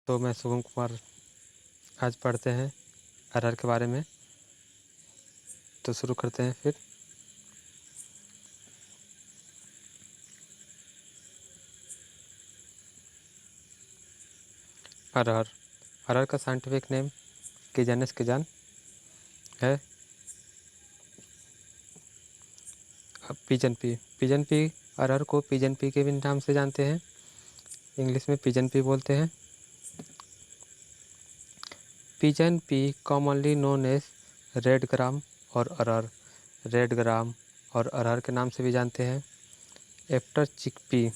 तो मैं शुभम कुमार आज पढ़ते हैं अरहर के बारे में। तो शुरू करते हैं फिर। अरहर का साइंटिफिक नेम किजानस किजान है। पिजन पी अरहर को पिजन पी के भी नाम से जानते हैं, इंग्लिश में पिजन पी बोलते हैं। Pigeon pea commonly known as red gram और अरहर, रेड ग्राम और अरहर के नाम से भी जानते हैं। आफ्टर चिकपी,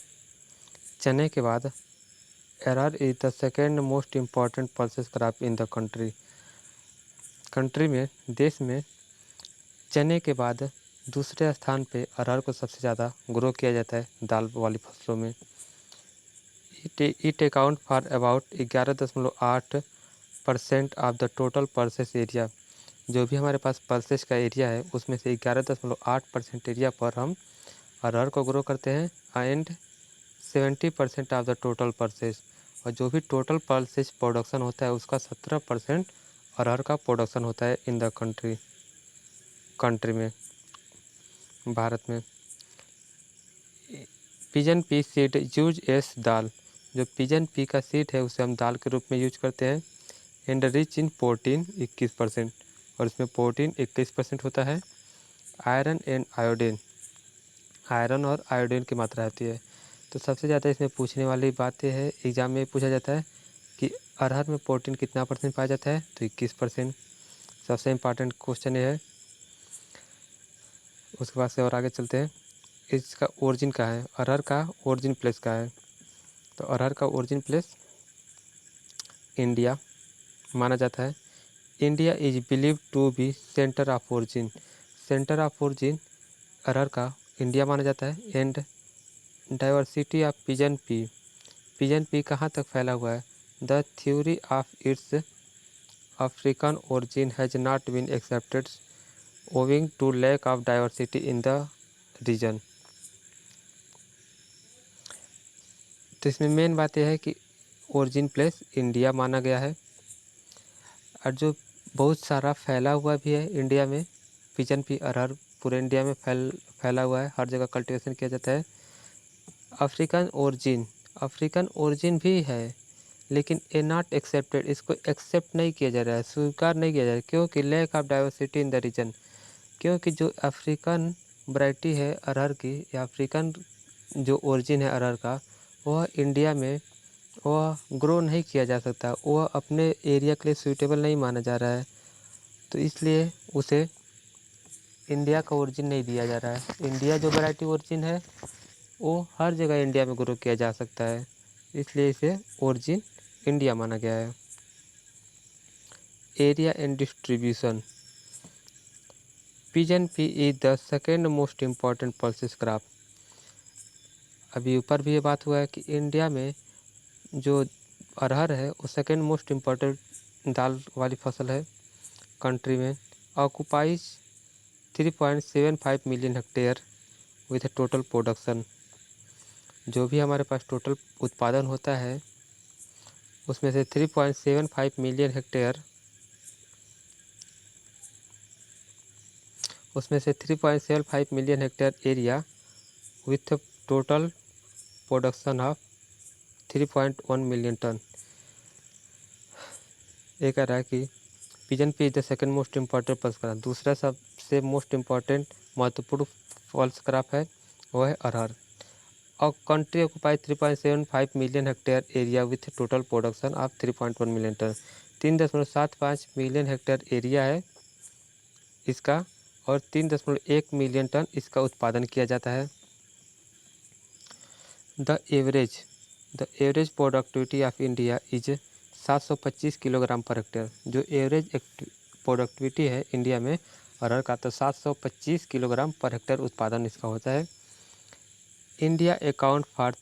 चने के बाद arhar is the second most important pulses crop in the country में, देश में चने के बाद दूसरे स्थान पे अरहर को सबसे ज़्यादा ग्रो किया जाता है दाल वाली फसलों में। It account for about 11.8% of the total pulses area. जो भी हमारे पास पल्सेस का एरिया है उसमें से 11.8% एरिया पर हम अरहर को ग्रो करते हैं and 70% of the total pulses, और जो भी टोटल पल्सेस प्रोडक्शन होता है उसका 17% अरहर का प्रोडक्शन होता है इन द कंट्री में, भारत में। Pigeon pea seed use as dal, जो पिजन पी का सीड है उसे हम दाल के रूप में यूज करते हैं। एंड रिच इन प्रोटीन 21%, और इसमें प्रोटीन 21% होता है। आयरन एंड आयोडीन, आयरन और आयोडीन की मात्रा रहती है। तो सबसे ज़्यादा इसमें पूछने वाली बात यह है, एग्जाम में पूछा जाता है कि अरहर में प्रोटीन कितना परसेंट पाया जाता है, तो 21%। सबसे इम्पॉर्टेंट क्वेश्चन ये है। उसके बाद से और आगे चलते हैं। इसका ओरिजिन कहाँ है, अरहर का ओरिजिन प्लेस कहाँ है, तो अरहर का ओरिजिन प्लेस इंडिया माना जाता है। India is believe to be centre of origin, centre of origin अरहर का इंडिया माना जाता है। And diversity of pigeon pea कहाँ तक फैला हुआ है, the theory of its African origin has not been accepted owing to lack of diversity in the region. तो इसमें मेन बात यह है कि ओरिजिन प्लेस इंडिया माना गया है, और जो बहुत सारा फैला हुआ भी है इंडिया में। पिजन पी अरहर पूरे इंडिया में फैला हुआ है, हर जगह कल्टीवेशन किया जाता है। अफ्रीकन ओरिजिन भी है, लेकिन ए नॉट एक्सेप्टेड, इसको एक्सेप्ट नहीं किया जा रहा है, स्वीकार नहीं किया जा रहा है, क्योंकि lack of diversity in the region. क्योंकि जो अफ्रीकन वैरायटी है अरहर की, या अफ्रीकन जो ओरिजिन है अरहर का, वह इंडिया में वह ग्रो नहीं किया जा सकता, वह अपने एरिया के लिए सूटेबल नहीं माना जा रहा है। तो इसलिए उसे इंडिया का ओरिजिन नहीं दिया जा रहा है। इंडिया जो वैरायटी ओरिजिन है वो हर जगह इंडिया में ग्रो किया जा सकता है, इसलिए इसे ओरिजिन इंडिया माना गया है। Area and distribution, pigeon pea is the second most important pulses crop. अभी ऊपर भी ये बात हुआ है कि इंडिया में जो अरहर है वो सेकेंड मोस्ट इम्पॉर्टेंट दाल वाली फसल है कंट्री में। Occupies 3.75 million hectare with total production. जो भी हमारे पास टोटल उत्पादन होता है उसमें से 3.75 मिलियन हेक्टेयर, उसमें से 3.75 million hectare area with total production of 3.1 million ton. ये कह रहा है कि pigeon pea is the second most important pulse crop, दूसरा सबसे मोस्ट इम्पॉर्टेंट महत्वपूर्ण पल्स क्रॉप है वो है अरहर। और country occupy 3.75 million hectare area with total production of 3.1 million ton. 3.75 million hectare area है इसका, और 3.1 मिलियन टन इसका उत्पादन किया जाता है। The average productivity of India is 725 kilogram per hectare. जो एवरेज प्रोडक्टिविटी है इंडिया में अरहर का, तो 725 किलोग्राम पर हेक्टेयर उत्पादन इसका होता है। India account for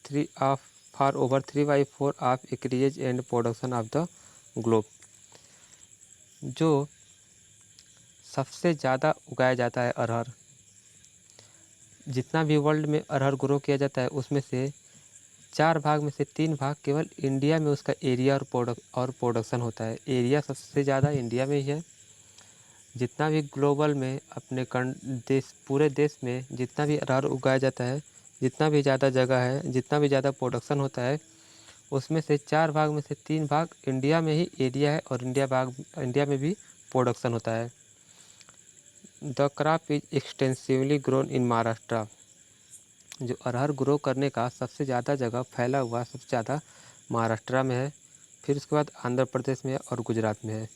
over 3/4 of acreage and production of the globe. जो सबसे ज़्यादा उगाया जाता है अरहर, जितना भी वर्ल्ड में अरहर ग्रो किया जाता है उसमें से 4 भाग में से 3 भाग केवल इंडिया में उसका एरिया और प्रोडक्शन होता है। एरिया सबसे ज़्यादा इंडिया में ही है। जितना भी ग्लोबल में अपने पूरे देश में जितना भी अरहर उगाया जाता है, जितना भी ज़्यादा जगह है, जितना भी ज़्यादा प्रोडक्शन होता है, उसमें से 4 भाग में से 3 भाग इंडिया में ही एरिया है और इंडिया में भी प्रोडक्शन होता है। The crop is extensively grown in Maharashtra. जो अरहर ग्रो करने का सबसे ज़्यादा जगह फैला हुआ सबसे ज़्यादा महाराष्ट्र में है। फिर उसके बाद आंध्र प्रदेश में है और गुजरात में है।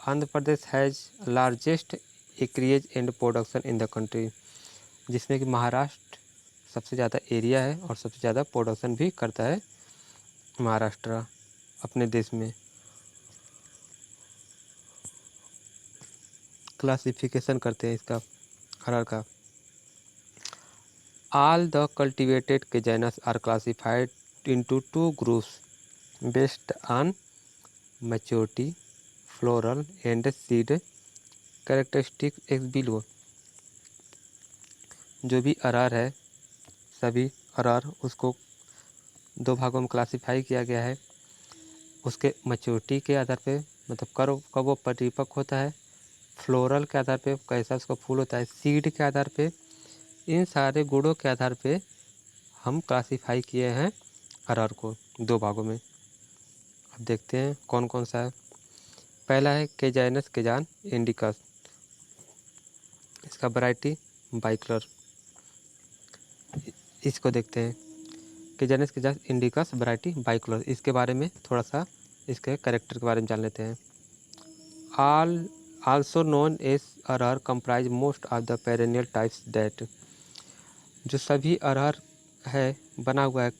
Andhra Pradesh has largest acreage and production in the country, जिसमें कि महाराष्ट्र सबसे ज़्यादा एरिया है और सबसे ज़्यादा प्रोडक्शन भी करता है महाराष्ट्र अपने देश में। क्लासिफिकेशन करते हैं इसका अरहर का। All the cultivated genus are classified into 2 groups based on maturity, floral and seed characteristics as below। जो भी अरहर है, सभी अरहर उसको 2 भागों में क्लासिफाई किया गया है। उसके मैच्योरिटी के आधार पे, मतलब कब वो परिपक्व होता है, फ्लोरल के आधार पे कैसा उसका फूल होता है, सीड के आधार पे, इन सारे गुणों के आधार पे हम क्लासिफाई किए हैं अरहर को 2 भागों में। अब देखते हैं कौन कौन सा है। पहला है केजाइनस केजान इंडिकस, इसका वैरायटी बाइकलर। इसको देखते हैं, केजाइनस केजान इंडिकस वैरायटी बाइकलर। इसके बारे में थोड़ा सा इसके कैरेक्टर के बारे में जान लेते हैं। Also known as arhar comprise most of the perennial types that. जो सभी अरहर है बना हुआ है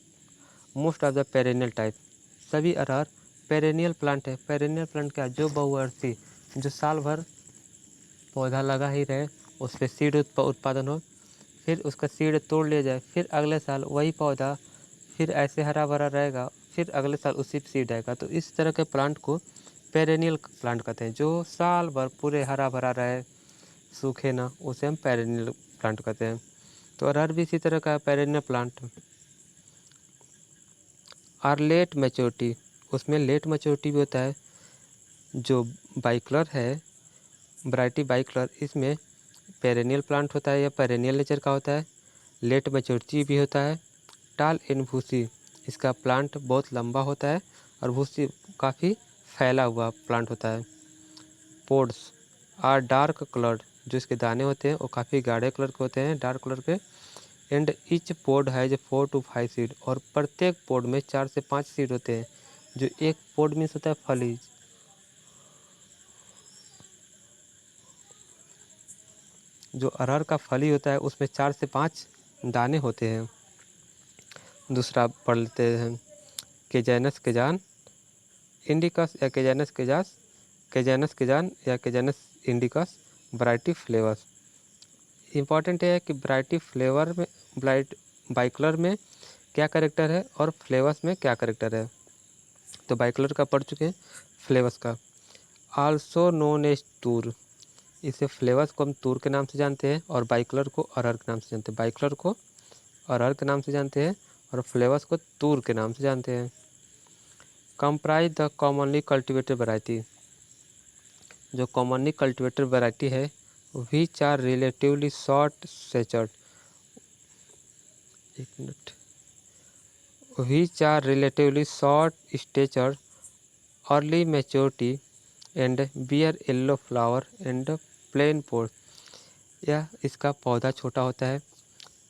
most of the perennial type, सभी अरहर पेरेनियल प्लांट है। पेरेनियल प्लांट क्या, जो बहुवर्षीय, जो साल भर पौधा लगा ही रहे, उस पर सीड उत्पादन हो, फिर उसका सीड तोड़ लिया जाए, फिर अगले साल वही पौधा फिर ऐसे हरा भरा रहेगा, फिर अगले साल उसी पर सीड आएगा। तो इस तरह के प्लांट को पेरेनियल प्लांट कहते हैं। जो साल भर पूरे हरा भरा रहे, सूखे ना, उसे हम पेरेनियल प्लांट कहते हैं। तो अरहर भी इसी तरह का पेरेनियल प्लांट। और लेट मैच्योरिटी, उसमें लेट मैच्योरिटी भी होता है। जो बाइकलर है, वैरायटी बाइकलर, इसमें पेरेनियल प्लांट होता है या पेरेनियल नेचर का होता है, लेट मैच्योरिटी भी होता है। टाल एंड भूसी, इसका प्लांट बहुत लंबा होता है और भूसी काफ़ी फैला हुआ प्लांट होता है। पोड्स आर डार्क कलर्ड, जो इसके दाने होते हैं वो काफ़ी गाढ़े कलर के होते हैं, डार्क कलर के। And each pod has 4 to 5 seed, और प्रत्येक पोड में 4 से 5 सीड होते हैं। जो एक पोड मीन्स होता है फली। जो अरहर का फली होता है उसमें 4 से 5 दाने होते हैं। दूसरा पढ़ लेते हैं, केजैनस केजान इंडिकस या केजैनस केजान या केजैनस इंडिकस वैरायटी फ्लेवर्स। इम्पॉर्टेंट है कि वैरायटी फ्लेवर में बाइकलर में क्या करेक्टर है और फ्लेवर्स में क्या करेक्टर है। तो बाइकलर का पढ़ चुके हैं, फ्लेवर्स का। आल्सो नोन एज तूर, इसे फ्लेवर्स को हम तूर के नाम से जानते हैं और बाइकलर को अरहर के नाम से जानते हैं। बाइकलर को अरहर के नाम से जानते हैं और फ्लेवर्स को तूर के नाम से जानते हैं। Comprise the commonly cultivated variety, जो कॉमनली कल्टिवेटेड वैरायटी है which are relatively short statured, एक minute, which are relatively short stature, early maturity and bear yellow flower and plain pod। यह इसका पौधा छोटा होता है,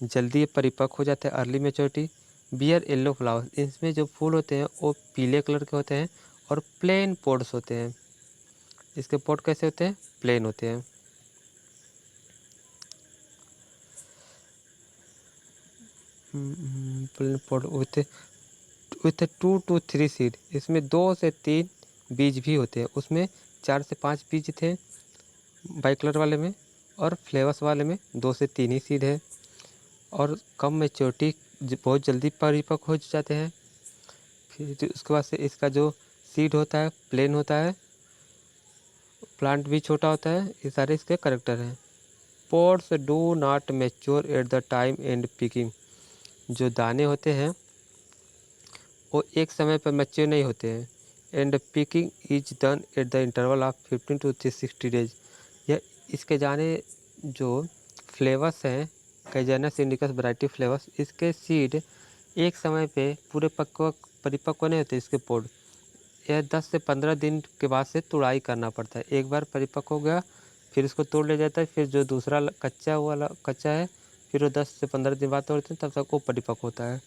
जल्दी परिपक्व हो जाता है, early maturity, bear yellow flower, इसमें जो फूल होते हैं वो पीले कलर के होते हैं और प्लेन पोड्स होते हैं। इसके पोड कैसे होते हैं, प्लेन होते हैं। Plain pod with 2 to 3 seed, इसमें 2 से 3 बीज भी होते हैं। उसमें 4 से 5 बीज थे बाइकलर वाले में, और फ्लेवर्स वाले में 2 से 3 ही सीड है, और कम मैच्योरिटी, बहुत जल्दी परिपक्व हो जाते हैं। फिर उसके बाद से इसका जो सीड होता है प्लेन होता है, प्लांट भी छोटा होता है। ये सारे इसके करेक्टर हैं। Pods do not mature eight the time and picking, जो दाने होते हैं वो एक समय पर मैच्योर नहीं होते हैं। And picking is done at the interval of 15 to 60 days. यह इसके जाने जो फ्लेवर्स हैं कैजेनस इंडिकस वैरायटी फ्लेवर्स, इसके सीड एक समय पे पूरे परिपक्व नहीं होते। इसके पोड यह 10 से 15 दिन के बाद से तुड़ाई करना पड़ता है। एक बार परिपक्व हो गया फिर इसको तोड़ लिया जाता है, फिर जो दूसरा कच्चा है फिर वो 10 से 15 दिन बाद तोड़ते हैं, तब तक वो परिपक्व होता है।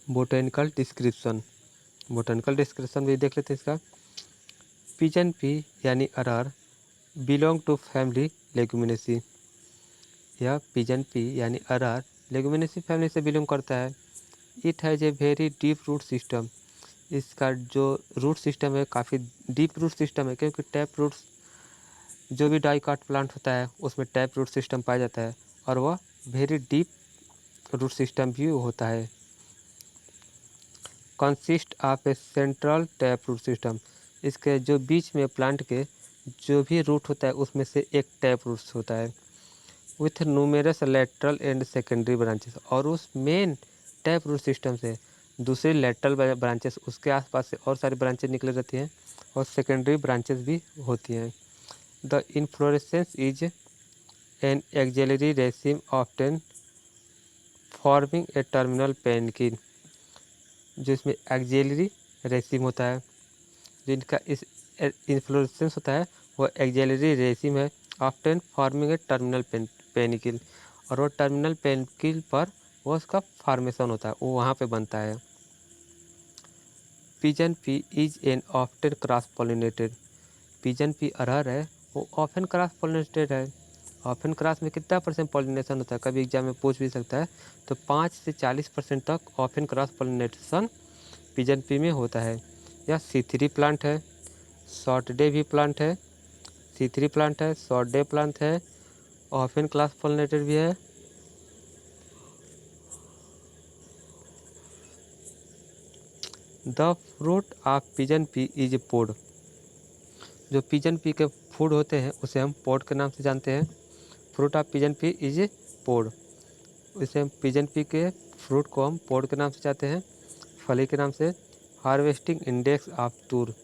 बोटेनिकल डिस्क्रिप्शन भी देख लेते हैं इसका। पिजन पी यानी अरहर बिलोंग टू फैमिली लेगुमिनेसी। यह पिजन पी यानी अरहर लेगुमिनेसी फैमिली से बिलोंग करता है। It has a very deep root system. इसका जो रूट सिस्टम है काफ़ी डीप रूट सिस्टम है, क्योंकि टैप रूट्स जो भी डाइकॉट प्लांट होता है उसमें टैप रूट सिस्टम पाया जाता है, और वह वेरी डीप रूट सिस्टम भी होता है। Consist of a central tap root system. इसके जो बीच में प्लांट के जो भी रूट होता है उसमें से एक टैप रूट्स होता है, with numerous lateral and secondary branches. और उस मेन टैप रूट सिस्टम से दूसरी लेटरल ब्रांचेस उसके आसपास से और सारी ब्रांचेस निकले रहती हैं, और सेकेंडरी ब्रांचेस भी होती हैं। The inflorescence is an axillary raceme often forming a terminal panicle. जो इसमें एक्जेलरी रेसिम होता है, जो इनका इस इन्फ्लोरेसेंस होता है वो एक्जेलरी रेसिम है, ऑफ्टन फॉर्मिंग ए टर्मिनल पेनिकिल। और वो टर्मिनल पेनिकिल पर वो उसका फॉर्मेशन होता है, वो वहाँ पे बनता है। Pigeon pea is an often cross pollinated. Pigeon pea अरहर है वो ऑफन क्रॉस पॉलिनेटेड है। ऑफन क्रॉस में कितना % पॉलिनेशन होता है, कभी एग्जाम में पूछ भी सकता है। तो 5 से 40% तक often cross pollination pigeon P में होता है। यह C3 प्लांट है, शॉर्ट डे भी प्लांट है, C3 प्लांट है, शॉर्ट डे प्लांट है, ऑफन क्रॉस पॉलिनेटेड भी है। The fruit of pigeon pea is pod. जो पिजन पी के फूड होते हैं उसे हम पोड के नाम से जानते हैं। Fruit of pigeon pea is pod. इसे हम पिजन पी के फ्रूट को हम पोड के नाम से जानते हैं, फली के नाम से। हार्वेस्टिंग इंडेक्स ऑफ तूर।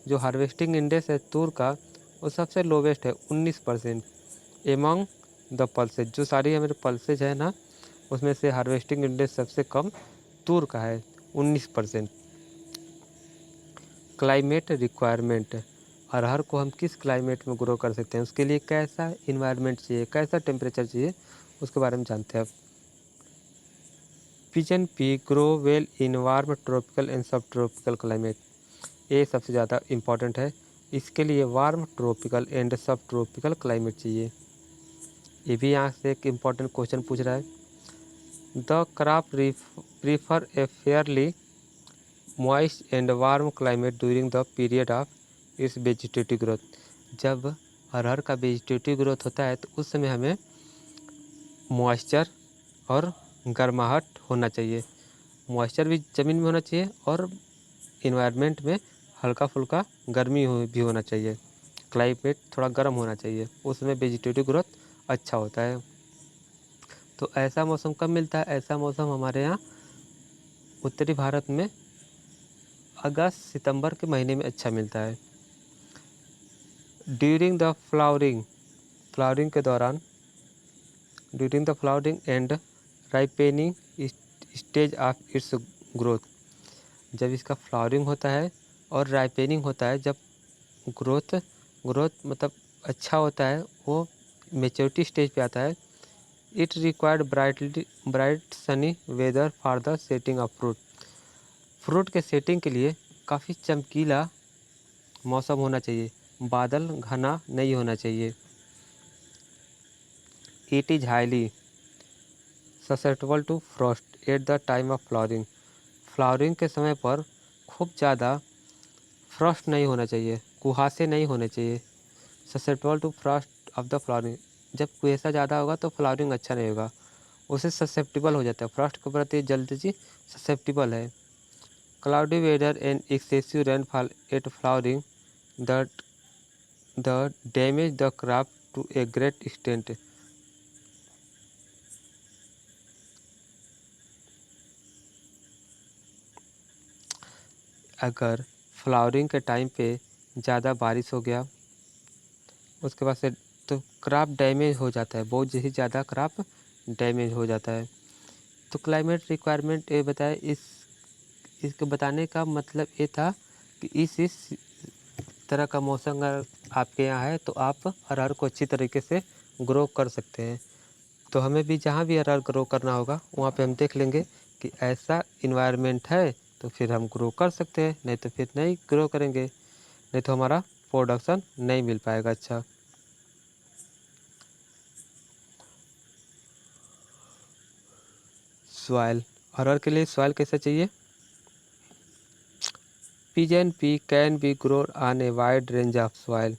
जो हार्वेस्टिंग इंडेक्स है तूर का वो सबसे लोवेस्ट है 19%। एमंग द पल्सेज, जो सारी हमारे पल्सेज है ना उसमें से हार्वेस्टिंग इंडेक्स सबसे कम तूर का है 19%। Climate requirement. अरहर को हम किस क्लाइमेट में ग्रो कर सकते हैं, उसके लिए कैसा इन्वायरमेंट चाहिए, कैसा टेम्परेचर चाहिए, उसके बारे में जानते हैं अब। Pigeon P grow well in warm tropical and सब ट्रॉपिकल क्लाइमेट। ये सबसे ज़्यादा इम्पॉर्टेंट है, इसके लिए वार्म ट्रॉपिकल एंड सब ट्रॉपिकल क्लाइमेट चाहिए। ये भी यहाँ से एक इम्पॉर्टेंट क्वेश्चन पूछ रहा है। The crop prefer A Fairlie moist and warm climate during the period of its vegetative growth. जब अरहर का वेजिटेटिव ग्रोथ होता है तो उस समय हमें मॉइस्चर और गर्माहट होना चाहिए। मॉइस्चर भी ज़मीन में होना चाहिए और इन्वायरमेंट में हल्का फुल्का गर्मी भी होना चाहिए। क्लाइमेट थोड़ा गर्म होना चाहिए, उसमें वेजिटेटिव ग्रोथ अच्छा होता है। तो ऐसा मौसम कब मिलता है, ऐसा मौसम हमारे यहाँ उत्तरी भारत में अगस्त सितंबर के महीने में अच्छा मिलता है। ड्यूरिंग द फ्लावरिंग के दौरान, during the flowering and ripening stage of its growth. जब इसका फ्लावरिंग होता है और राइपेनिंग होता है, जब ग्रोथ मतलब अच्छा होता है, वो मेच्योरिटी स्टेज पे आता है। It required bright sunny weather for the setting of fruit के सेटिंग के लिए काफ़ी चमकीला मौसम होना चाहिए, बादल घना नहीं होना चाहिए। It is highly susceptible to frost at the time of flowering. Flowering के समय पर खूब ज़्यादा फ्रॉस्ट नहीं होना चाहिए, कुहासे नहीं होने चाहिए। Susceptible to frost of the flowering, जब कुहासा ज़्यादा होगा तो फ्लावरिंग अच्छा नहीं होगा, उसे ससेप्टेबल हो जाता है, फ्रॉस्ट के प्रति जल्दी जी ससेप्टेबल है। Cloudy weather and excessive rainfall at flowering the damage the crop to a great extent. अगर फ्लावरिंग के टाइम पे ज़्यादा बारिश हो गया उसके बाद से तो क्रॉप डैमेज हो जाता है, बहुत ही ज़्यादा क्रॉप डैमेज हो जाता है। तो क्लाइमेट रिक्वायरमेंट ये बताए, इसको बताने का मतलब ये था कि इस तरह का मौसम अगर आपके यहाँ है तो आप अरहर को अच्छी तरीके से ग्रो कर सकते हैं। तो हमें भी जहाँ भी अरहर ग्रो करना होगा वहाँ पे हम देख लेंगे कि ऐसा इन्वायरमेंट है तो फिर हम ग्रो कर सकते हैं, नहीं तो फिर नहीं ग्रो करेंगे, नहीं तो हमारा प्रोडक्शन नहीं मिल पाएगा अच्छा। सॉइल, अरहर के लिए सॉइल कैसा चाहिए? Pigeon pea can be grow on a wide range of soil.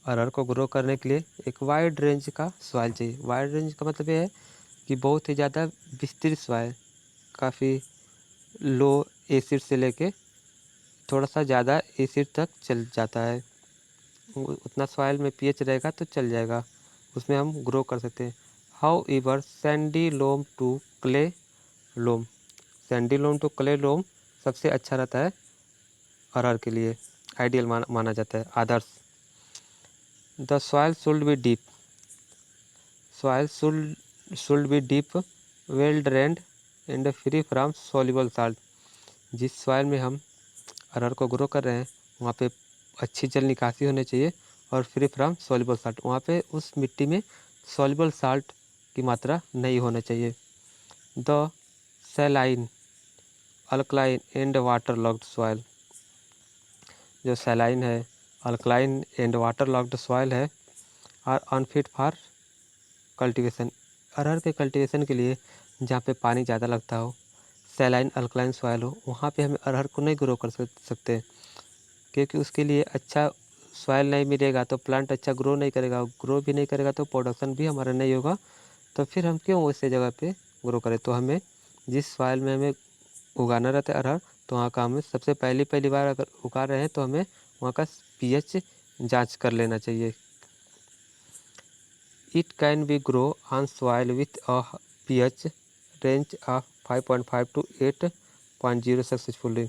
अरहर को ग्रो करने के लिए एक वाइड रेंज का सॉइल चाहिए। वाइड रेंज का मतलब ये है कि बहुत ही ज़्यादा विस्तृत सॉइल, काफ़ी लो एसिड से लेके थोड़ा सा ज़्यादा एसिड तक चल जाता है, उतना सॉइल में पीएच रहेगा तो चल जाएगा, उसमें हम ग्रो कर सकते हैं। However sandy loam to clay loam, sandy loam to clay loam सबसे अच्छा रहता है अरहर के लिए, आइडियल माना जाता है, आदर्श। The soil should be deep, soil should be deep, well drained and free from soluble salt. जिस सॉइल में हम अरहर को ग्रो कर रहे हैं वहाँ पे अच्छी जल निकासी होनी चाहिए और फ्री फ्रॉम सॉल्युबल साल्ट, वहाँ पे उस मिट्टी में सॉल्युबल साल्ट की मात्रा नहीं होना चाहिए। The saline, alkaline and water locked soil, जो सैलाइन है, alkaline and water locked soil है, आर अनफिट फॉर कल्टीवेशन। अरहर के कल्टीवेशन के लिए जहाँ पे पानी ज़्यादा लगता हो, सैलाइन अल्कलाइन सॉइल हो, वहाँ पे हमें अरहर को नहीं ग्रो कर सकते, क्योंकि उसके लिए अच्छा सॉइल नहीं मिलेगा तो प्लांट अच्छा ग्रो नहीं करेगा, ग्रो भी नहीं करेगा तो प्रोडक्शन भी हमारा नहीं होगा। तो फिर हम क्यों वैसे जगह पे ग्रो करें? तो हमें जिस सॉइल में हमें उगाना रहता है अरहर, तो वहाँ का हमें सबसे पहली बार अगर उगा रहे हैं तो हमें वहाँ का पीएच जांच कर लेना चाहिए। It can be grow on soil with a pH range of 5.5 to 8.0 successfully.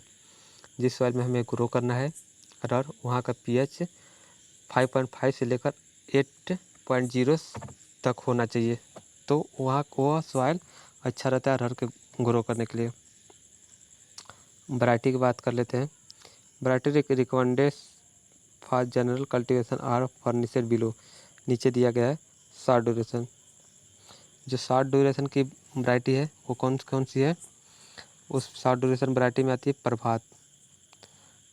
जिस सॉइल में हमें ग्रो करना है अरहर, वहाँ का पीएच 5.5 से लेकर 8.0 तक होना चाहिए, तो वहाँ वह सॉइल अच्छा रहता है अरहर के ग्रो करने के लिए। वैरायटी की बात कर लेते हैं। Variety recommended for general cultivation are furnished below, नीचे दिया गया है शॉर्ट ड्यूरेशन। जो शॉर्ट ड्यूरेशन की वैरायटी है वो कौन कौन सी है? उस शॉर्ट ड्यूरेशन वैरायटी में आती है प्रभात।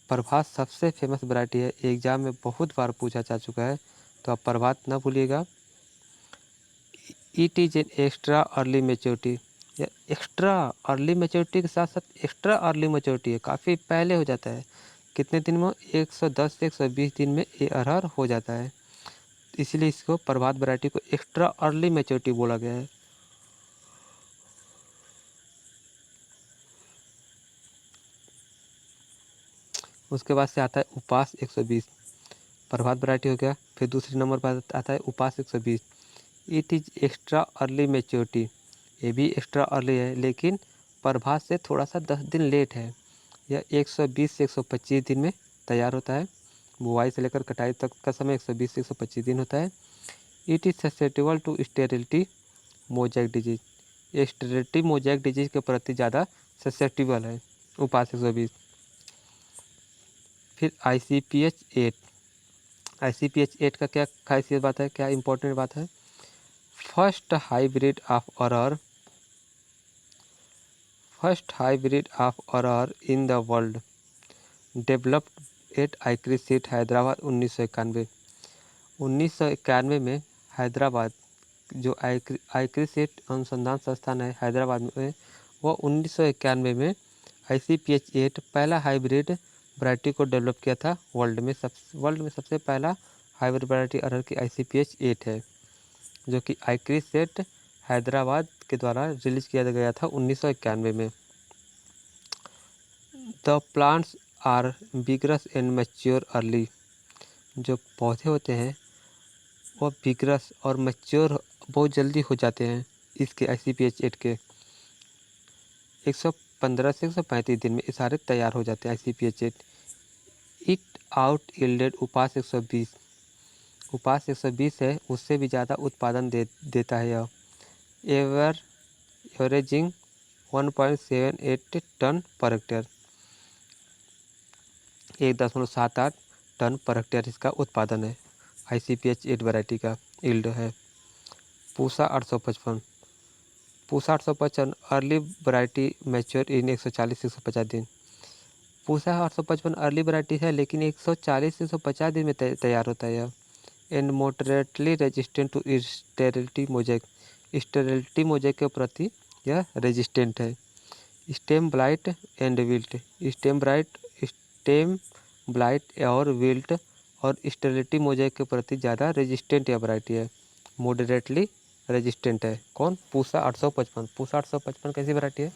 प्रभात सबसे फेमस वैरायटी है, एग्जाम में बहुत बार पूछा जा चुका है, तो आप प्रभात ना भूलिएगा। It is an extra early maturity, या एक्स्ट्रा अर्ली मेच्योरिटी के साथ साथ एक्स्ट्रा अर्ली मेच्योरिटी है, काफ़ी पहले हो जाता है। कितने दिन में? 110 से 120 दिन में ये अरहर हो जाता है, इसलिए इसको प्रभात वैरायटी को एक्स्ट्रा अर्ली मेच्योरिटी बोला गया है। उसके बाद से आता है उपास 120, प्रभात वैरायटी हो गया। फिर दूसरे नंबर पर आता है उपास 120। It is extra early maturity, ये भी एक्स्ट्रा अर्ली है लेकिन प्रभात से थोड़ा सा 10 दिन लेट है। यह 120 से 125 दिन में तैयार होता है, बुआई से लेकर कटाई तक का समय 120 से 125 दिन होता है। It is susceptible to sterility mosaic disease, ये स्टेरिलिटी मोजैक डिजीज के प्रति ज़्यादा ससेप्टेबल है उपास 120। फिर ICPH 8, ICPH 8 का क्या खासियत बात है, क्या इंपॉर्टेंट बात है? First hybrid of arhar, first hybrid of arhar in the world, developed at ICRISAT Hyderabad 1991। 1991 में हैदराबाद, जो आइक्री सीट अनुसंधान संस्थान है हैदराबाद में, वह 1991 में ICPH 8 पहला हाइब्रिड वैरायटी को डेवलप किया था। वर्ल्ड में सबसे पहला हाइब्रिड वैरायटी अरहर की ICPH 8 है, जो कि आइक्री सेट हैदराबाद के द्वारा रिलीज किया गया था 1991 में। The plants are bigger and mature early, जो पौधे होते हैं वह बिगरस और मैच्योर बहुत जल्दी हो जाते हैं इसके ICPH 8 के। 15 से 135 दिन में ये सारे तैयार हो जाते हैं ICPH 8। इट आउट यील्डेड उपास 120, उपास 120 है, उससे भी ज़्यादा उत्पादन देता है यह। Averaging 1.78 ton per hectare, 1.78 ton per hectare इसका उत्पादन है। ICPH 8 वैरायटी का यील्ड है। Pusa 855, Pusa 855 early variety mature in 140 से 150 दिन। पूसा 855 अर्ली वैरायटी है, लेकिन 140 से 150 दिन में तैयार होता है यह। And moderately resistant to sterility mosaic, sterility mosaic के प्रति यह रेजिस्टेंट है। Stem blight and wilt, stem blight और विल्ट और स्टेरिलिटी मोजेक के प्रति ज़्यादा रेजिस्टेंट यह वैरायटी है। मॉडरेटली रेजिस्टेंट है कौन? पूसा 855। पूसा 855 कैसी वैरायटी है?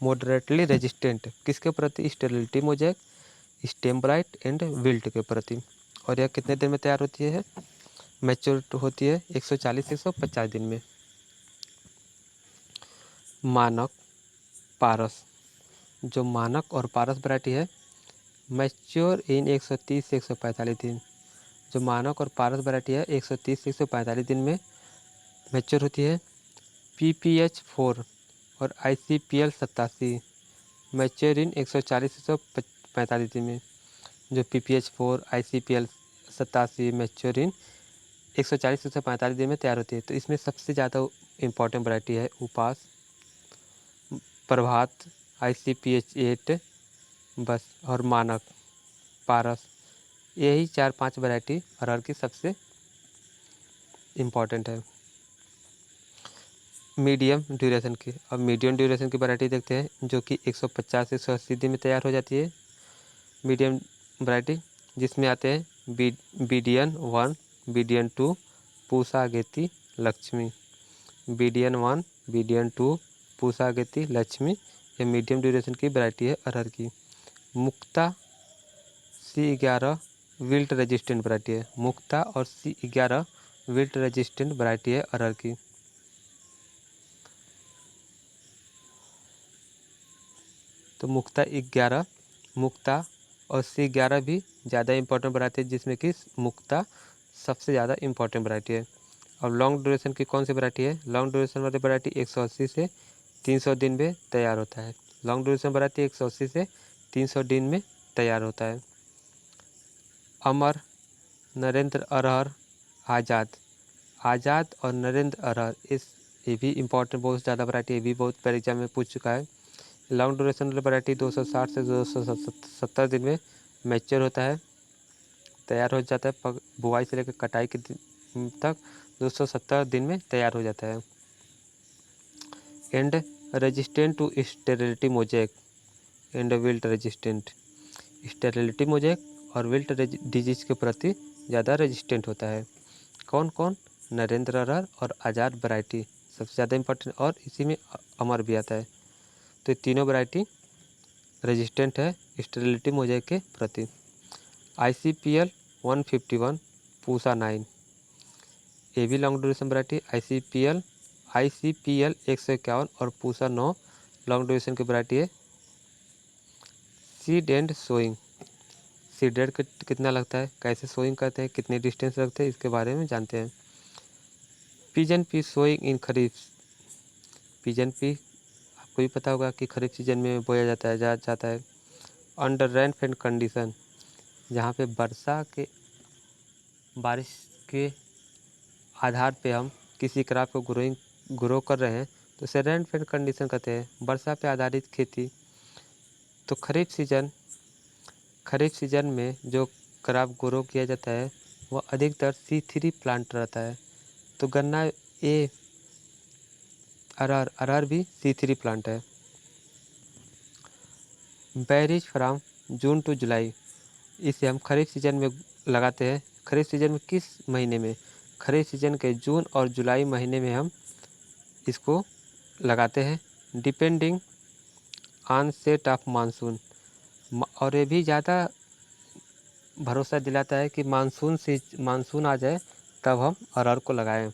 मॉडरेटली रेजिस्टेंट किसके प्रति? Sterility mosaic, stem blight and wilt के प्रति। और यह कितने दिन में तैयार होती है? मैच्योर होती है 140 से 150 दिन में। मानक, पारस, जो मानक और पारस वैरायटी है मैच्योर इन 130 से 145 दिन। जो मानक और पारस वैरायटी है 130 से 145 दिन में मैच्योर होती है। PPH 4 और ICPL 87 मैच्योर इन 140 से 145 दिन में। जो PPH 4 ICPL 87 मैच्योर इन 140 से 145 दिन में तैयार होती है। तो इसमें सबसे ज़्यादा इम्पॉर्टेंट वैरायटी है उपास, प्रभात, ICPH 8 बस, और मानक, पारस। यही 4-5 वैरायटी अरहर की सबसे इम्पॉर्टेंट है। मीडियम ड्यूरेशन की, अब मीडियम ड्यूरेशन की वैरायटी देखते हैं जो कि 150 से 180 दिन में तैयार हो जाती है। मीडियम वैरायटी जिसमें आते हैं BDN 1, BDN 2, पूसा अगेती, लक्ष्मी। BDN 1, BDN 2, पूसा अगेती, लक्ष्मी, ये मीडियम ड्यूरेशन की वैरायटी है अरहर की। मुक्ता C11 विल्ट रेजिस्टेंट वैरायटी है। मुक्ता और C11 विल्ट रेजिस्टेंट वैरायटी है अरहर की। तो मुक्ता 11, मुक्ता और C11 भी ज़्यादा इंपॉर्टेंट वैरायटी है, जिसमें कि मुक्ता सबसे ज़्यादा इंपॉर्टेंट वैरायटी है। अब लॉन्ग ड्यूरेशन की कौन सी वैरायटी है? लॉन्ग ड्यूरेशन वाली वैरायटी 180 से 300 दिन में तैयार होता है। लॉन्ग ड्यूरेशन वैरायटी 180 से 300 दिन में तैयार होता है। अमर, नरेंद्र अरहर, आज़ाद, आज़ाद और नरेंद्र अरहर, ये भी इंपॉर्टेंट बहुत ज़्यादा वैरायटी, ये भी बहुत बार एग्जाम में पूछ चुका है। लॉन्ग ड्यूरेशन वाली वैरायटी 260 से 270 दिन में मैच्योर होता है, तैयार हो जाता है। बुआई से लेकर कटाई के दिन तक 270 दिन में तैयार हो जाता है। And resistant to sterility mosaic and wilt resistant, sterility mosaic और विल्ट डिजीज के प्रति ज़्यादा रेजिस्टेंट होता है। कौन कौन? नरेंद्र अरहर और आज़ाद वैरायटी सबसे ज़्यादा इंपॉर्टेंट, और इसी में अमर भी आता है। तो तीनों वैरायटी रेजिस्टेंट है स्टेरिलिटी मोजेक के प्रति। ICPL 151, पूसा 9, ये भी लॉन्ग ड्यूरेशन वैरायटी। ICPL 151 और पूसा 9 लॉन्ग ड्यूरेशन की वैरायटी है। Seed and sowing, seed and कितना लगता है, कैसे सोइंग करते हैं, कितने डिस्टेंस रखते हैं, इसके बारे में जानते हैं। पिजन पी सोइंग इन खरीफ, पिजन पी आपको भी पता होगा कि खरीफ सीजन में बोया जाता है जाता है। अंडर रेनफेड कंडीशन, जहाँ पे बारिश के आधार पे हम किसी क्रॉप को ग्रो कर रहे हैं तो उसे रेनफेड कंडीशन कहते हैं, वर्षा पे आधारित खेती। तो खरीफ सीजन में जो क्रॉप ग्रो किया जाता है वह अधिकतर C3 प्लांट रहता है। तो गन्ना, ये अरहर भी C3 प्लांट है। बैरिज फ्राम जून टू जुलाई, इसे हम खरीफ सीजन में लगाते हैं। खरीफ सीजन में किस महीने में? खरीफ सीजन के जून और जुलाई महीने में हम इसको लगाते हैं, depending on set of monsoon. और ये भी ज़्यादा भरोसा दिलाता है कि मानसून आ जाए तब हम अरहर को लगाएं।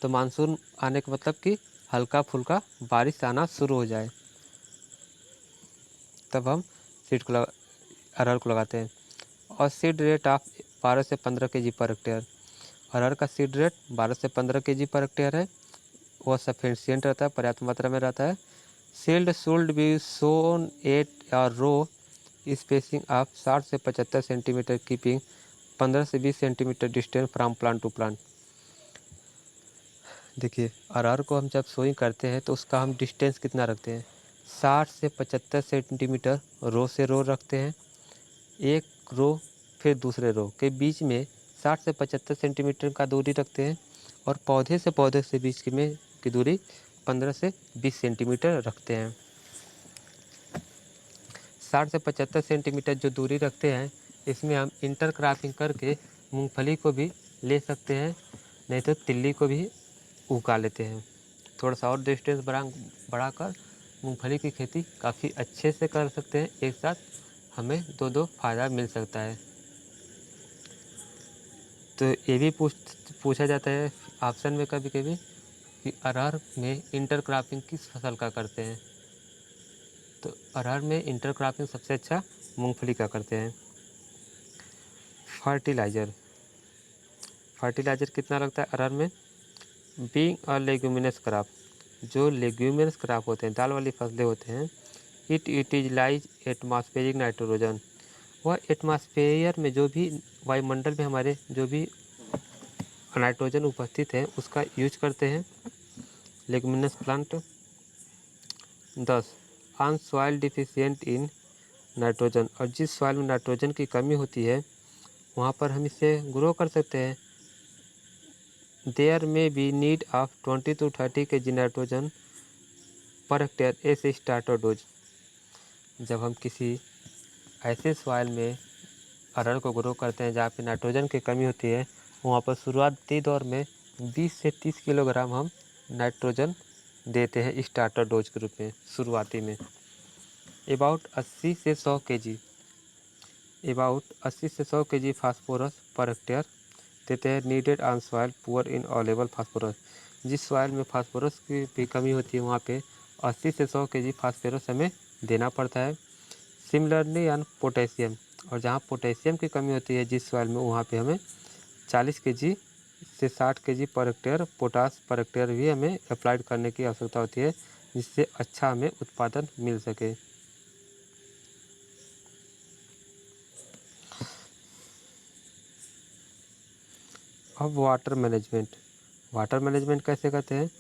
तो मानसून आने का मतलब कि हल्का फुल्का बारिश आना शुरू हो जाए, तब हम अरहर को लगाते हैं। और सीड रेट ऑफ 12 से 15 kg पर हेक्टेयर। अरहर का सीड रेट 12 से 15 kg पर हेक्टेयर है। वह सफिशियंट रहता है, पर्याप्त मात्रा में रहता है। Seed should be sown at और रो स्पेसिंग ऑफ 60 से 75 सेंटीमीटर, कीपिंग 15 से 20 centimetre distance from plant to plant. देखिए, अरहर को हम जब सोइंग करते हैं तो उसका हम डिस्टेंस कितना रखते हैं, 60 से 75 सेंटीमीटर रो से रो रखते हैं। एक रो फिर दूसरे रो के बीच में 60 से 75 सेंटीमीटर का दूरी रखते हैं, और पौधे से बीच की दूरी 15 से 20 सेंटीमीटर रखते हैं। 60 से 75 सेंटीमीटर जो दूरी रखते हैं, इसमें हम इंटरक्रॉपिंग करके मूंगफली को भी ले सकते हैं, नहीं तो तिल्ली को भी उगा लेते हैं। थोड़ा सा और डिस्टेंस बढ़ाकर मूंगफली की खेती काफ़ी अच्छे से कर सकते हैं। एक साथ हमें दो फ़ायदा मिल सकता है। तो ये भी पूछा जाता है ऑप्शन में कभी कभी कि अरहर में इंटरक्रॉपिंग किस फसल का करते हैं। तो अरहर में इंटरक्रॉपिंग सबसे अच्छा मूंगफली का करते हैं। फर्टिलाइज़र कितना लगता है अरहर में। बीइंग अ लेग्यूमिनस क्रॉप, जो लेग्यूमिनस क्रॉप होते हैं, दाल वाली फसलें होते हैं, इट यूटिलाइज एटमॉस्फेरिक नाइट्रोजन। वह एटमॉस्फेयर में जो भी वायुमंडल में हमारे जो भी नाइट्रोजन उपस्थित है उसका यूज करते हैं leguminous plant. 10 on soil deficient in nitrogen, और जिस सॉइल में नाइट्रोजन की कमी होती है वहाँ पर हम इसे ग्रो कर सकते हैं। There may be need of 20 to 30 kg nitrogen per hectare as starter dose. जब हम किसी ऐसे सॉइल में अरहर को ग्रो करते हैं जहाँ पे नाइट्रोजन की कमी होती है, वहाँ पर शुरुआती दौर में 20 से 30 किलोग्राम हम नाइट्रोजन देते हैं स्टार्टर डोज के रूप में शुरुआती में। अबाउट 80 से 100 kg फास्फोरस पर हेक्टेयर देते हैं needed on soil poor in available phosphorus. जिस सॉइल में फास्फोरस की भी कमी होती है वहाँ पे 80 से 100 kg फास्फोरस हमें देना पड़ता है। सिमिलरली ऑन पोटेशियम, और जहाँ पोटेशियम की कमी होती है जिस सॉइल में, वहाँ पे हमें 40 kg से 60 kg per hectare potash per hectare भी हमें अप्लाइड करने की आवश्यकता होती है, जिससे अच्छा हमें उत्पादन मिल सके। अब वाटर मैनेजमेंट कैसे करते हैं।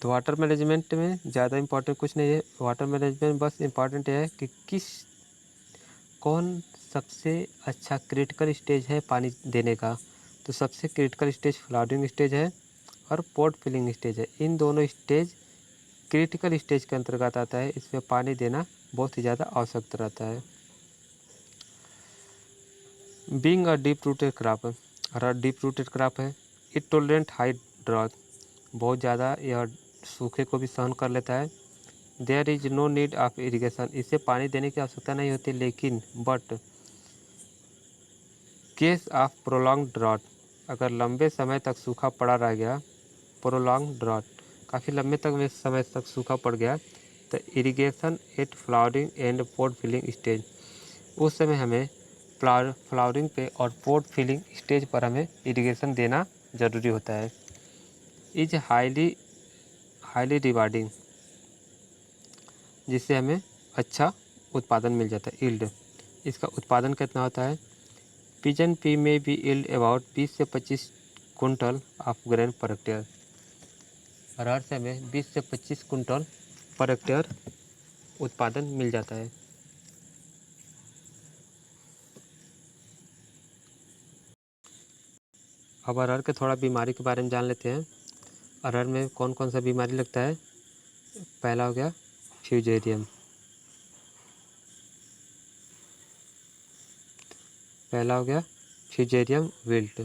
तो वाटर मैनेजमेंट में ज़्यादा इम्पोर्टेंट कुछ नहीं है। वाटर मैनेजमेंट बस इम्पॉर्टेंट है कि कौन सबसे अच्छा क्रिटिकल स्टेज है पानी देने का। तो सबसे क्रिटिकल स्टेज फ्लावरिंग स्टेज है और पॉट फिलिंग स्टेज है। इन दोनों स्टेज क्रिटिकल स्टेज के अंतर्गत आता है। इसमें पानी देना बहुत ही ज़्यादा आवश्यक रहता है। Being a deep rooted crop, और डीप रूटेड क्रॉप है, इट टॉलरेंट हाई ड्रॉथ, बहुत ज़्यादा यह सूखे को भी सहन कर लेता है। There is no need of irrigation, इसे पानी देने की आवश्यकता नहीं होती, लेकिन but case of prolong drought, अगर लंबे समय तक सूखा पड़ा रह गया, प्रोलॉन्ग ड्रॉट काफ़ी लंबे समय तक सूखा पड़ गया, तो irrigation at flowering and pod filling stage, उस समय हमें फ्लावरिंग पे और पोट फिलिंग स्टेज पर हमें इरिगेशन देना ज़रूरी होता है। इज हाईली रिवार्डिंग, जिससे हमें अच्छा उत्पादन मिल जाता है। यील्ड, इसका उत्पादन कितना होता है। पिजन पी में भी यील्ड अबाउट 20 से 25 quintal of grain per hectare, अरहर से हमें 20 से 25 कुंटल पर हेक्टेयर उत्पादन मिल जाता है। अब अरहर के थोड़ा बीमारी के बारे में जान लेते हैं। अरहर में कौन कौन सा बीमारी लगता है। पहला हो गया फ्यूजेरियम, विल्ट।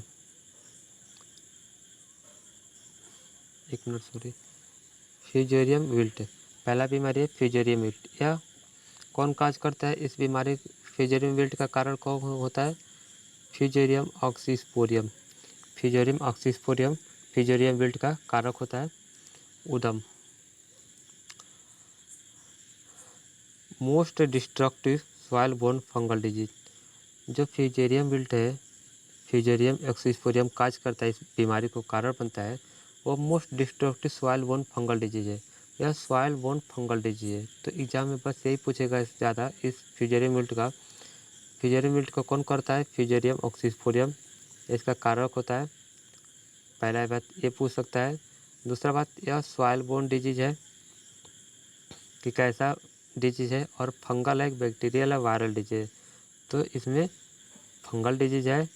फ्यूजेरियम विल्ट पहला बीमारी है, फ्यूजेरियम विल्ट। यह कौन काज करता है इस बीमारी, फ्यूजेरियम विल्ट का कारण कौन होता है। फ्यूजेरियम ऑक्सीस्पोरियम फ्यूजेरियम विल्ट का कारक होता है। उदम। Most destructive soil borne fungal disease, जो फ्यूजेरियम विल्ट है, फ्यूजेरियम एक्सिस्पोरियम काज करता है, इस बीमारी को कारण बनता है, वो most destructive soil borne fungal disease है। यह सॉइल बोर्न फंगल डिजीज है। तो एग्जाम में बस यही पूछेगा इससे ज़्यादा इस फ्यूजेरियम विल्ट का। फ्यूजेरियम विल्ट को कौन करता है? फ्यूजेरियम ऑक्सीस्पोरियम, इसका कारक होता है। पहला बात ये पूछ सकता है। दूसरा बात, यह सॉइल बोर्न डिजीज है कि कैसा डिजीज है, और फंगल है, बैक्टीरियल है, वायरल डिजीज है। तो इसमें फंगल डिजीज है,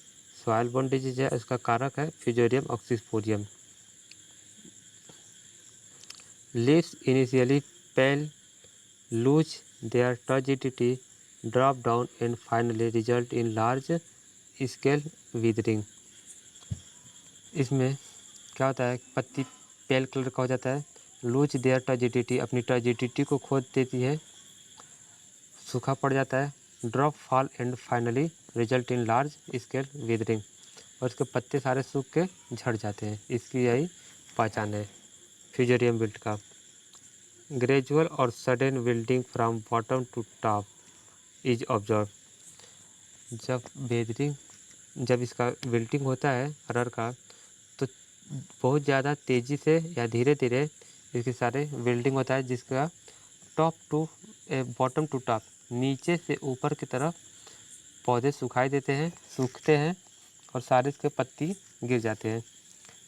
सॉइल बोर्न डिजीज है, इसका कारक है fusarium oxysporum. Leaves initially pale, lose their turgidity, drop down and finally result in large scale withering। इसमें क्या होता है? पत्ती पेल कलर का हो जाता है, लूज देयर टर्जिडिटी, अपनी टर्जिडिटी को खो देती है, सूखा पड़ जाता है, drop fall and finally result in large scale withering, और इसके पत्ते सारे सूख के झड़ जाते हैं। इसकी यही पहचान है फ्यूजेरियम विल्ट का। ग्रेजुअल और sudden wilting from bottom to top is observe. जब इसका विल्टिंग होता है अरहर का, तो बहुत ज़्यादा तेज़ी से या धीरे धीरे इसके सारे विल्टिंग होता है, जिसका top to bottom to top, नीचे से ऊपर की तरफ पौधे सूखते हैं और सारे इसके पत्ती गिर जाते हैं।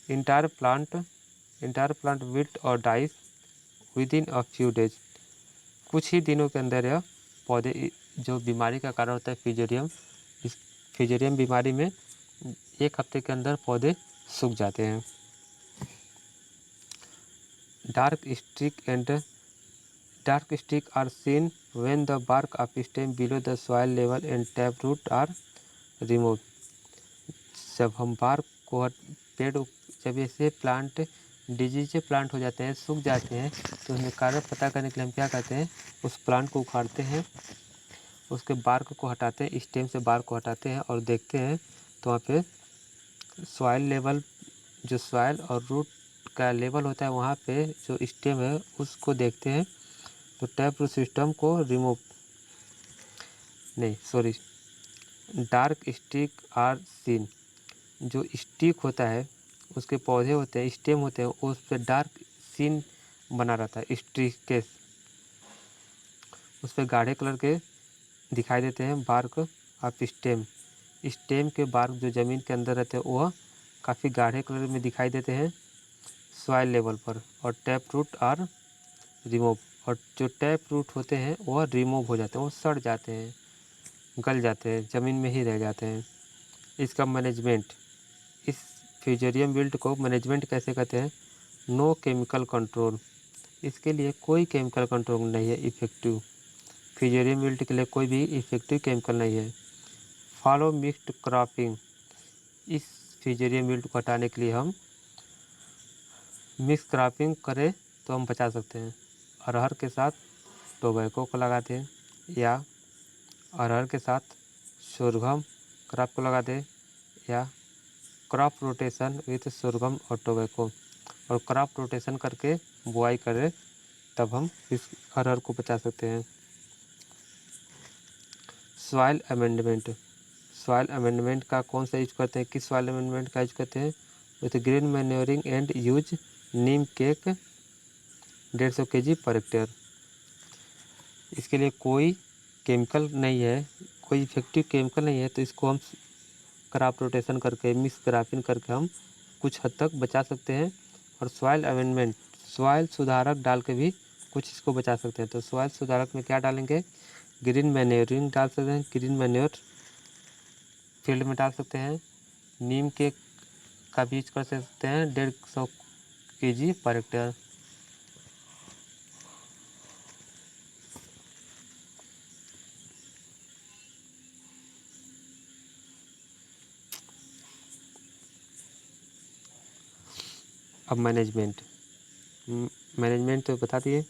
इंटायर प्लांट विल्ट और dies within a few days. कुछ ही दिनों के अंदर यह पौधे, जो बीमारी का कारण होता है फ्यूजेरियम, इस फ्यूजेरियम बीमारी में 1 हफ्ते के अंदर पौधे सूख जाते हैं। Dark streak are seen when the bark of stem below the soil level and tap root are remove. जब हम बार्क को जब ऐसे प्लांट डिजीज प्लांट हो जाते हैं, सूख जाते हैं, तो उसमें कारण पता करने के लिए हम क्या करते हैं? उस प्लांट को उखाड़ते हैं, उसके बार्क को हटाते हैं, स्टेम से बार्क को हटाते हैं और देखते हैं, तो वहाँ पे सॉइल लेवल, जो सॉइल और रूट का लेवल होता है, वहाँ पे जो स्टेम है उसको देखते हैं। तो टैप रूट सिस्टम को डार्क स्टिक आर सीन। जो स्टिक होता है, उसके पौधे होते हैं, स्टेम होते हैं, उस पर डार्क सीन बना रहता है, स्ट्रिकेस, उस पर गाढ़े कलर के दिखाई देते हैं बार्क ऑफ स्टेम। स्टेम के बार्क जो ज़मीन के अंदर रहते हैं वह काफ़ी गाढ़े कलर में दिखाई देते हैं सॉइल लेवल पर। और टैप रूट आर रिमूव, और जो टैप रूट होते हैं वह रिमूव हो जाते हैं, वो सड़ जाते हैं, गल जाते हैं, ज़मीन में ही रह जाते हैं। इसका मैनेजमेंट, इस फ्यूजेरियम विल्ट को मैनेजमेंट कैसे करते हैं? नो केमिकल कंट्रोल, इसके लिए कोई केमिकल कंट्रोल नहीं है इफ़ेक्टिव। फ्यूजेरियम विल्ट के लिए कोई भी इफ़ेक्टिव केमिकल नहीं है। फॉलो मिक्स्ड क्रॉपिंग, इस फ्यूजेरियम विल्ट को हटाने के लिए हम मिक्स क्रॉपिंग करें तो हम बचा सकते हैं। अरहर के साथ टोबैको को लगाते हैं, या अरहर के साथ सोरगम क्रॉप को लगा दें, या क्रॉप रोटेशन विथ सोरगम और टोबैको, और क्रॉप रोटेशन करके बुआई करें, तब हम इस अरहर को बचा सकते हैं। सॉइल अमेंडमेंट, सॉइल अमेंडमेंट का कौन सा यूज करते हैं? किस सॉइल अमेंडमेंट का यूज करते हैं? With green manuring and use Neem cake 150 kg per hectare. इसके लिए कोई केमिकल नहीं है, कोई इफेक्टिव केमिकल नहीं है, तो इसको हम क्रॉप रोटेशन करके, मिक्स क्रॉपिंग करके हम कुछ हद तक बचा सकते हैं। और सॉइल अमेंडमेंट, सॉइल सुधारक डाल के भी कुछ इसको बचा सकते हैं। तो सॉइल सुधारक में क्या डालेंगे? ग्रीन मैन्योरिंग डाल सकते हैं, ग्रीन मैन्योर फील्ड में डाल सकते हैं। नीम के का भी यूज कर सकते हैं 150 kg पर हेक्टेयर। अब मैनेजमेंट तो बता दिए।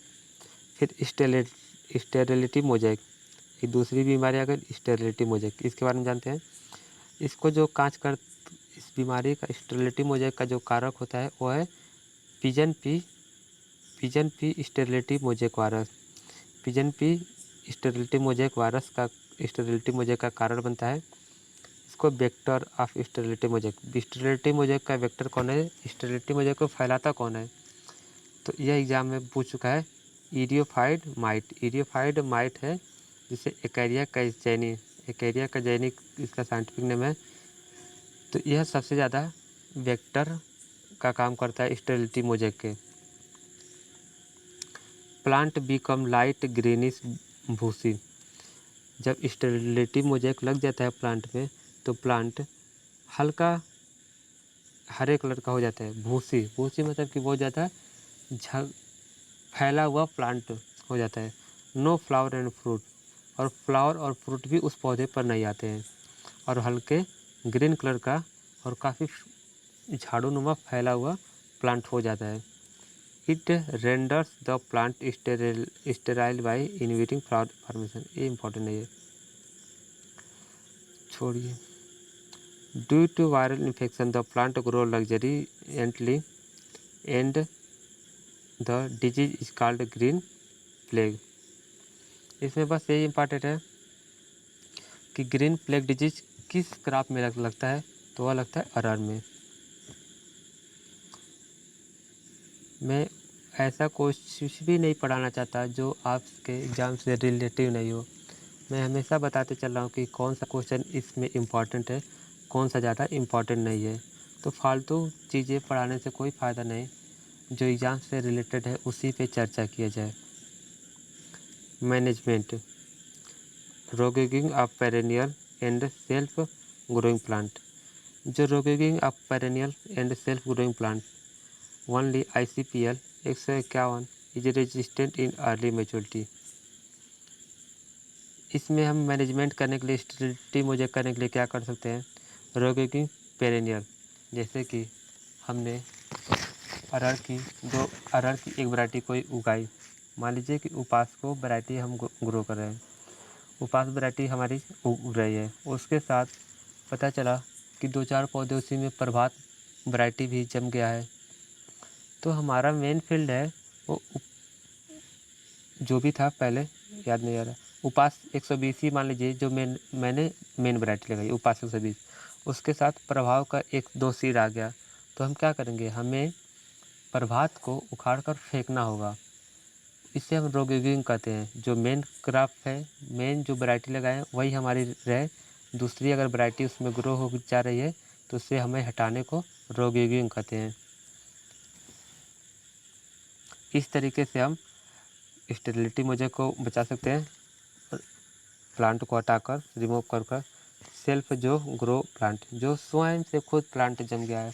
फिर स्टेरिलिटी मोज़ेक, एक दूसरी बीमारी अगर स्टेरिलिटी मोज़ेक, इसके बारे में जानते हैं। इसको जो इस बीमारी का स्टेरिलिटी मोज़ेक का जो कारक होता है वो है pigeon P pigeon P sterility mosaic virus. Pigeon P sterility mosaic virus का स्टेरिलिटी मोज़ेक का कारण बनता है। इसको vector of sterility mosaic. Sterility mosaic का वेक्टर कौन है? स्टेरिलिटी मोज़ेक को फैलाता कौन है? तो यह एग्जाम में पूछ चुका है। इरियोफाइड माइट। इरियोफाइड माइट है जिसे एकेरिया कैज़ेनी, एकेरिया कैज़ेनी इसका साइंटिफिक नेम है। तो यह सबसे ज़्यादा वेक्टर का काम करता है स्टेरिलिटी मोज़ेक के। प्लांट बिकम लाइट ग्रीनिश भूसी। जब स्टेरिलिटी मोज़ेक लग जाता है प्लांट में तो प्लांट हल्का हरे कलर का हो जाता है। भूसी, भूसी मतलब कि बहुत ज़्यादा फैला हुआ प्लांट हो जाता है। नो फ्लावर एंड फ्रूट, और फ्लावर और फ्रूट भी उस पौधे पर नहीं आते हैं, और हल्के ग्रीन कलर का और काफ़ी झाड़ूनुमा फैला हुआ प्लांट हो जाता है। It renders the plant sterile by inhibiting flower formation. ये इंपॉर्टेंट नहीं है, छोड़िए। Due to viral infection the plant grow luxuriantly and the disease is called green plague. इसमें बस यही इंपॉर्टेंट है कि ग्रीन प्लेग डिजीज किस क्रॉप में लगता है, तो वह लगता है अरहर में। मैं ऐसा कुछ भी नहीं पढ़ाना चाहता जो आपके एग्ज़ाम से रिलेटिव नहीं हो। मैं हमेशा बताते चल रहा हूँ कि कौन सा क्वेश्चन इसमें इम्पॉर्टेंट है, कौन सा ज़्यादा इम्पॉर्टेंट नहीं है। तो फालतू चीज़ें पढ़ाने से कोई फ़ायदा नहीं, जो एग्ज़ाम से रिलेटेड है उसी पे चर्चा किया जाए। Management, roguing of perennial and self growing plant. जो roguing of perennial and self growing plant only ICPL 151 is resistant in early maturity. इसमें हम मैनेजमेंट करने के लिए, स्टेरिलिटी मोज़ेक करने के लिए क्या कर सकते हैं? रोगेगिंग पेरेनियल, जैसे कि हमने अरहर की एक वैरायटी कोई उगाई। मान लीजिए कि उपासको वैरायटी हम ग्रो कर रहे हैं, उपास वैरायटी हमारी उग रही है। उसके साथ पता चला कि 2-4 पौधे उसी में प्रभात वैरायटी भी जम गया है। तो हमारा मेन फील्ड है वो जो भी था, पहले याद नहीं आ रहा, उपास 120 ही मान लीजिए, जो मैंने मेन वैरायटी लगाई उपास 120, उसके साथ प्रभाव का 1-2 सीड आ गया। तो हम क्या करेंगे? हमें प्रभात को उखाड़ कर फेंकना होगा। इसे हम रोगेगिंग कहते हैं। जो मेन क्रॉप है, मेन जो वैरायटी लगाए वही हमारी रहे, दूसरी अगर वैरायटी उसमें ग्रो हो जा रही है तो उसे हमें हटाने को रोगेगिंग कहते हैं। इस तरीके से हम स्टेरिलिटी मोज़ेक को बचा सकते हैं, प्लांट को हटाकर, रिमूव कर सेल्फ जो ग्रो प्लांट, जो स्वयं से खुद प्लांट जम गया है।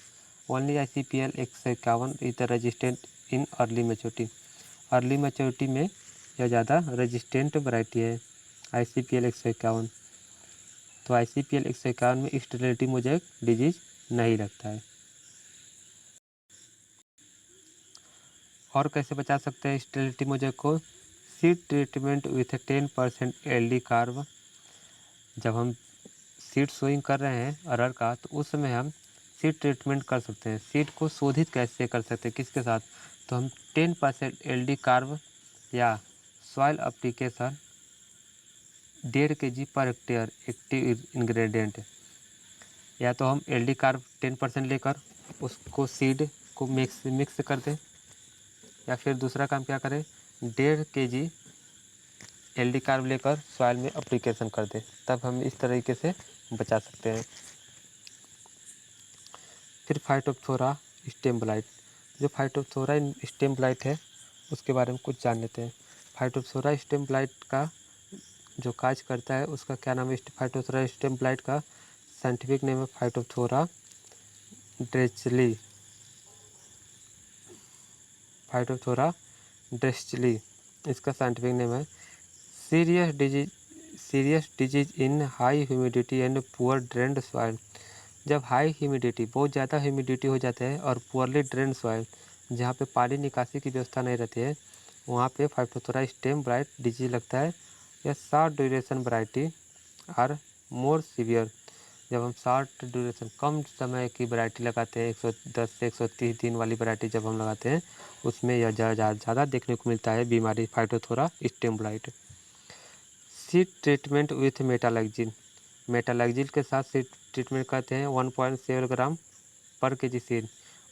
Only ICPL 151 is the resistant in early maturity. Early maturity में यह ज़्यादा रेजिस्टेंट वैरायटी है, ICPL 151। तो ICPL 151 में स्टेरिलिटी मोज़ेक डिजीज नहीं लगता है। और कैसे बचा सकते हैं स्टेरिलिटी मोज़ेक को? Seed treatment with 10% LD carb. जब हम सीड सोइंग कर रहे हैं अरहर का, तो उस समय हम सीड ट्रीटमेंट कर सकते हैं। सीड को शोधित कैसे कर सकते हैं, किसके साथ? तो हम 10% LD कार्ब या soil application 1.5 kg per hectare active ingredient, या तो हम LD कार्ब 10% लेकर उसको सीड को मिक्स कर दें, या फिर दूसरा काम क्या करें, 1.5 kg LD कार्ब लेकर सॉइल में एप्लीकेशन कर दें। तब हम इस तरीके से बचा सकते हैं। फिर फाइटोप्थोरा स्टेम ब्लाइट। जो फाइटोप्थोरा स्टेम ब्लाइट है उसके बारे में कुछ जान लेते हैं। फाइटोप्थोरा स्टेम ब्लाइट का जो काज करता है उसका क्या नाम है? फाइटोप्थोरा स्टेम ब्लाइट का साइंटिफिक नेम है फाइटोप्थोरा ड्रेचली। फाइटोप्थोरा ड्रेचली इसका साइंटिफिक नेम है। Serious disease in high humidity and poor drained soil. जब हाई ह्यूमिडिटी, बहुत ज़्यादा ह्यूमिडिटी हो जाता है, और पुअरली ड्रेन सॉइल, जहाँ पे पानी निकासी की व्यवस्था नहीं रहती है, वहाँ पे फाइटोप्थोरा स्टेम ब्लाइट डिजीज लगता है। यह short duration variety are more severe. जब हम शॉर्ट ड्यूरेशन कम समय की वैरायटी लगाते हैं 110 से 130 दिन वाली वैरायटी जब हम लगाते हैं उसमें यह ज़्यादा देखने को मिलता है बीमारी phytophthora stem blight. Seed treatment with metalaxyl, metalaxyl के साथ सीड ट्रीटमेंट करते हैं 1.7 ग्राम पर केजी सीड।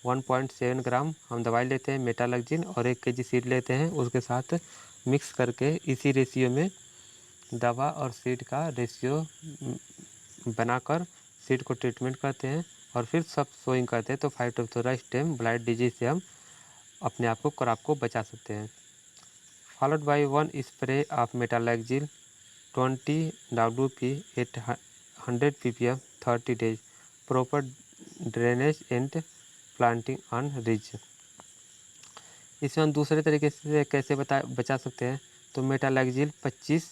1.7 ग्राम हम दवाई लेते हैं मेटालैक्जिन और 1 केजी सीड लेते हैं, उसके साथ मिक्स करके इसी रेशियो में दवा और सीड का रेशियो बनाकर सीड को ट्रीटमेंट करते हैं और फिर सब सोइंग करते हैं। तो फाइटोथोरा स्टेम ब्लाइट डिजीज से हम अपने आप को क्रॉप को बचा सकते हैं। Followed by 1 spray of metalaxyl 20 WP at 100 ppm 30 days, proper drainage and planting on ridge. इसमें हम दूसरे तरीके से कैसे बचा सकते हैं, तो मेटालैक्जिन 25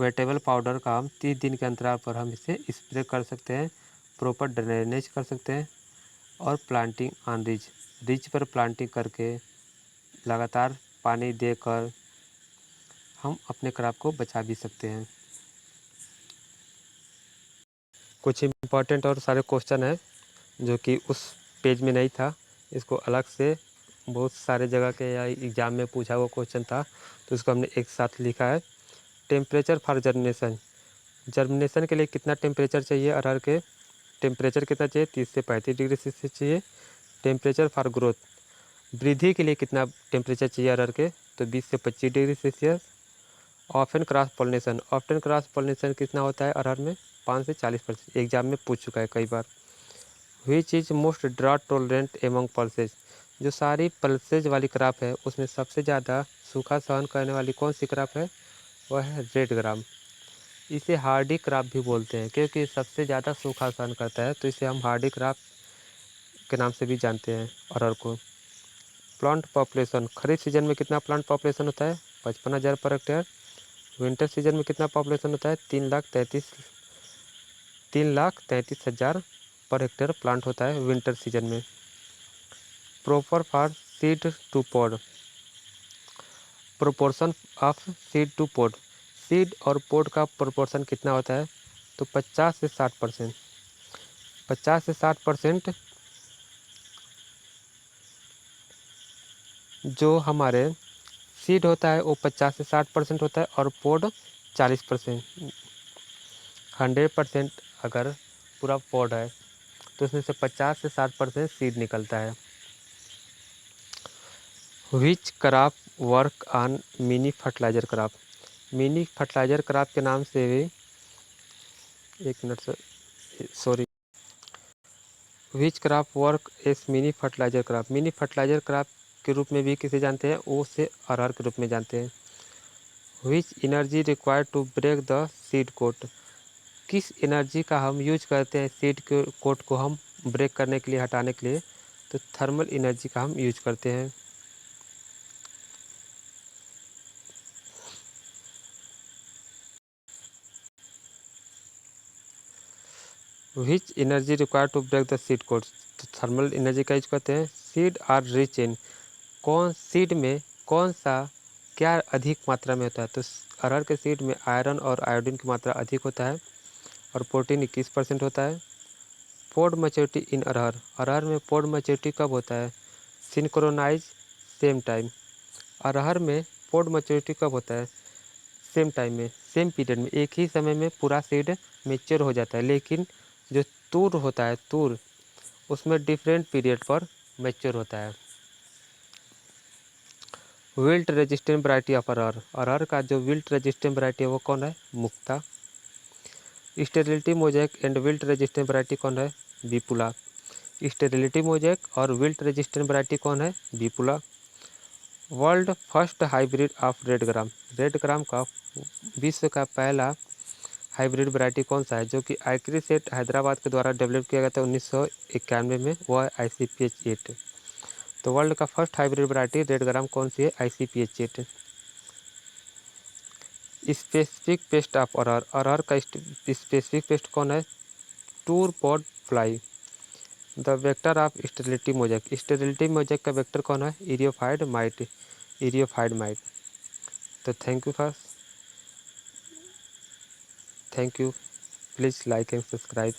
वेटेबल पाउडर का हम 30 दिन के अंतराल पर हम इसे स्प्रे कर सकते हैं, प्रॉपर ड्रेनेज कर सकते हैं और प्लांटिंग ऑन रिज, रिज पर प्लांटिंग करके लगातार पानी देकर हम अपने क्रॉप को बचा भी सकते हैं। कुछ इम्पॉर्टेंट और सारे क्वेश्चन हैं जो कि उस पेज में नहीं था, इसको अलग से बहुत सारे जगह के या एग्ज़ाम में पूछा हुआ क्वेश्चन था तो इसको हमने एक साथ लिखा है। टेम्परेचर फॉर जर्मिनेशन, जर्मिनेशन के लिए कितना टेम्परेचर चाहिए अरहर के, टेम्परेचर कितना चाहिए 30 से 35 डिग्री सेल्सियस चाहिए। टेम्परेचर फॉर ग्रोथ, वृद्धि के लिए कितना टेम्परेचर चाहिए अरहर के, तो 20 से 25 degree Celsius. Often cross pollination, often cross pollination कितना होता है अरहर में 5 से 40%, एग्जाम में पूछ चुका है कई बार। Which is most drought tolerant among pulses, जो सारी पल्सेज वाली क्रॉप है उसमें सबसे ज़्यादा सूखा सहन करने वाली कौन सी क्रॉप है, वह है रेड ग्राम। इसे हार्डी क्रॉप भी बोलते हैं क्योंकि सबसे ज़्यादा सूखा सहन करता है, तो इसे हम हार्डी क्रॉप के नाम से भी जानते हैं अरहर को। प्लांट पॉपुलेशन, खरीफ सीजन में कितना प्लांट पॉपुलेशन होता है 55,000 पर हेक्टेयर। विंटर सीजन में कितना पॉपुलेशन होता है 3,33,000 पर हेक्टेयर प्लांट होता है विंटर सीजन में। Proper for seed to pod, proportion of seed to pod, seed और पॉड का प्रोपोर्शन कितना होता है, तो 50 से 60%। 50 से 60% जो हमारे सीड होता है वो 50 से 60% होता है और पॉड 40%। 100% अगर पूरा पॉड है तो उसमें से 50 से 60% सीड निकलता है। Which crop work on mini fertiliser crop, mini fertiliser crop के नाम से भी, एक minute sorry, which crop work as mini fertiliser crop, mini fertiliser crop के रूप में भी किसे जानते हैं, वो से अरहर के रूप में जानते हैं। Which energy required to break the seed coat, किस एनर्जी का हम यूज करते हैं सीड के कोट को हम ब्रेक करने के लिए, हटाने के लिए, तो थर्मल एनर्जी का हम यूज करते हैं। Which energy required to break the seed coat, तो थर्मल एनर्जी का यूज करते हैं। सीड आर रिच इन, कौन सीड में कौन सा क्या अधिक मात्रा में होता है, तो अरहर के सीड में आयरन और आयोडीन की मात्रा अधिक होता है और प्रोटीन 21% होता है। पोड मैच्योरिटी इन अरहर, अरहर में पोड मैच्योरिटी कब होता है, सिंक्रोनाइज सेम टाइम, अरहर में पोड मैच्योरिटी कब होता है, सेम टाइम में, सेम पीरियड में, एक ही समय में पूरा सीड मेच्योर हो जाता है। लेकिन जो तूर होता है, तूर उसमें डिफरेंट पीरियड पर मेच्योर होता है। Wilt resistant variety of arhar, अरहर का जो विल्ट रेजिस्टेंट वैरायटी है वो कौन है, Mukta. Sterility mosaic and wilt resistant variety कौन है, विपुला। स्टेरिलिटी मोजैक और विल्ट रेजिस्टेंट वैरायटी कौन है, Vipula. World first hybrid of red gram, red gram का विश्व का पहला हाइब्रिड वैरायटी कौन सा है, जो कि आइक्रीसेट हैदराबाद के द्वारा डेवलप किया गया था 1991 में, वो है ICPH8। तो वर्ल्ड का फर्स्ट हाइब्रिड वैरायटी रेड ग्राम कौन सी है, ICPH8। Specific paste of arhar, अरहर का स्पेसिफिक पेस्ट कौन है, tour pod fly. The vector of sterility mosaic, sterility mosaic का वेक्टर कौन है, इरियोफाइड माइट, इरियोफाइड माइट। तो thank you. Please like and subscribe.